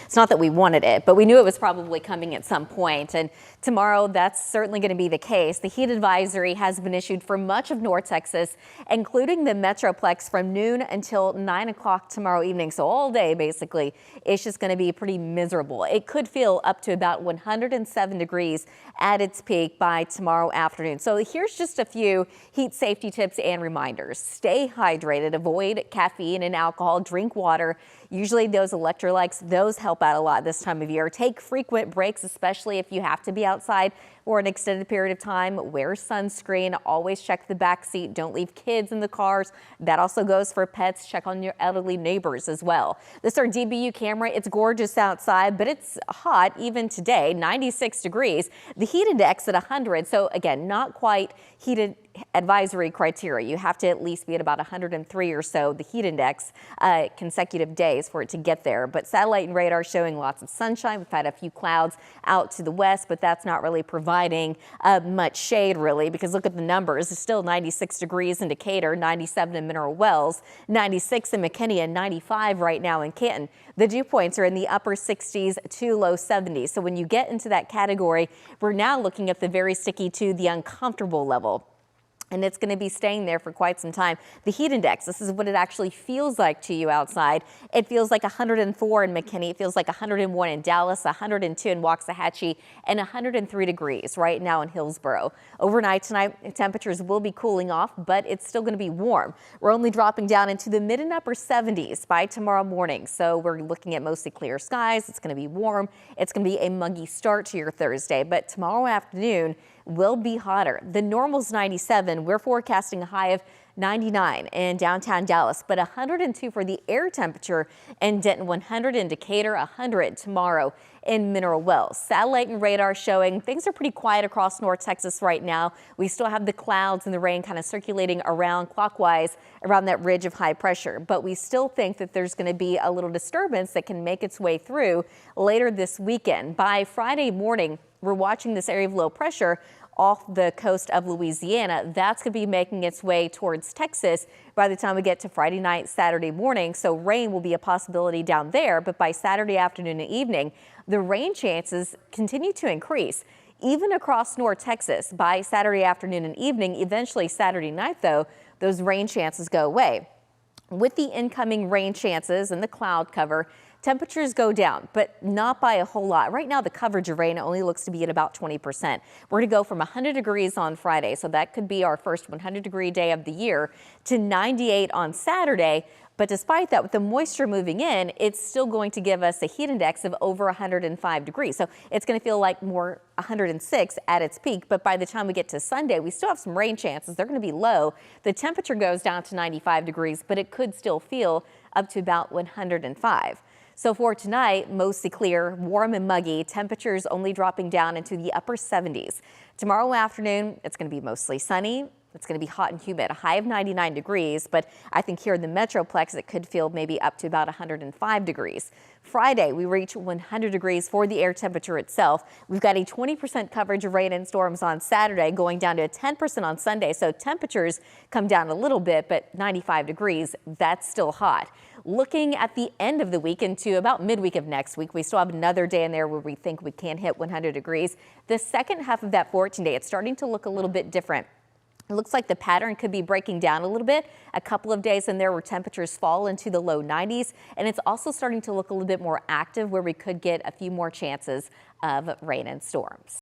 It's not that we wanted it, but we knew it was probably coming at some point. And tomorrow, that's certainly going to be the case. The heat advisory has been issued for much of North Texas, including the Metroplex from noon until 9 o'clock tomorrow evening. So all day, basically, it's just going to be pretty miserable. It could feel up to about 107 degrees at its peak by tomorrow afternoon. So here's just a few heat safety tips and reminders. Stay hydrated, avoid caffeine and alcohol, drink water. Usually those electrolytes, those help out a lot this time of year. Take frequent breaks, especially if you have to be outside for an extended period of time. Wear sunscreen, always check the back seat. Don't leave kids in the cars. That also goes for pets. Check on your elderly neighbors as well. This is our DBU camera. It's gorgeous outside, but it's hot even today, 96 degrees. The heat index at 100. So again, not quite heated advisory criteria. You have to at least be at about 103 or so, the heat index, consecutive days for it to get there. But satellite and radar showing lots of sunshine. We've had a few clouds out to the west, but that's not really providing much shade really, because look at the numbers. It's still 96 degrees in Decatur, 97 in Mineral Wells, 96 in McKinney, and 95 right now in Canton. The dew points are in the upper 60s to low 70s. So when you get into that category, we're now looking at the very sticky to the uncomfortable level. And it's going to be staying there for quite some time. The heat index, this is what it actually feels like to you outside. It feels like 104 in McKinney. It feels like 101 in Dallas, 102 in Waxahachie, and 103 degrees right now in Hillsboro. Overnight tonight, temperatures will be cooling off, but it's still going to be warm. We're only dropping down into the mid and upper 70s by tomorrow morning. So we're looking at mostly clear skies. It's going to be warm. It's going to be a muggy start to your Thursday, but tomorrow afternoon will be hotter. The normal's 97. We're forecasting a high of 99 in downtown Dallas, but 102 for the air temperature in Denton, 100 in Decatur, 100 tomorrow in Mineral Wells. Satellite and radar showing things are pretty quiet across North Texas right now. We still have the clouds and the rain kind of circulating around clockwise around that ridge of high pressure, but we still think that there's going to be a little disturbance that can make its way through later this weekend. By Friday morning, we're watching this area of low pressure off the coast of Louisiana. That's going to be making its way towards Texas by the time we get to Friday night, Saturday morning. So rain will be a possibility down there. But by Saturday afternoon and evening, the rain chances continue to increase. Even across North Texas by Saturday afternoon and evening, eventually Saturday night, though, those rain chances go away. With the incoming rain chances and the cloud cover, temperatures go down, but not by a whole lot. Right now, the coverage of rain only looks to be at about 20%. We're going to go from 100 degrees on Friday, so that could be our first 100-degree day of the year, to 98 on Saturday. But despite that, with the moisture moving in, it's still going to give us a heat index of over 105 degrees. So it's going to feel like more 106 at its peak. But by the time we get to Sunday, we still have some rain chances. They're going to be low. The temperature goes down to 95 degrees, but it could still feel up to about 105. So for tonight, mostly clear, warm and muggy, temperatures only dropping down into the upper 70s. Tomorrow afternoon, it's going to be mostly sunny. It's going to be hot and humid, a high of 99 degrees, but I think here in the Metroplex, it could feel maybe up to about 105 degrees. Friday, we reach 100 degrees for the air temperature itself. We've got a 20% coverage of rain and storms on Saturday, going down to a 10% on Sunday. So temperatures come down a little bit, but 95 degrees, that's still hot. Looking at the end of the week into about midweek of next week, we still have another day in there where we think we can hit 100 degrees. The second half of that 14-day, it's starting to look a little bit different. It looks like the pattern could be breaking down a little bit. A couple of days in there where temperatures fall into the low 90s. And it's also starting to look a little bit more active where we could get a few more chances of rain and storms.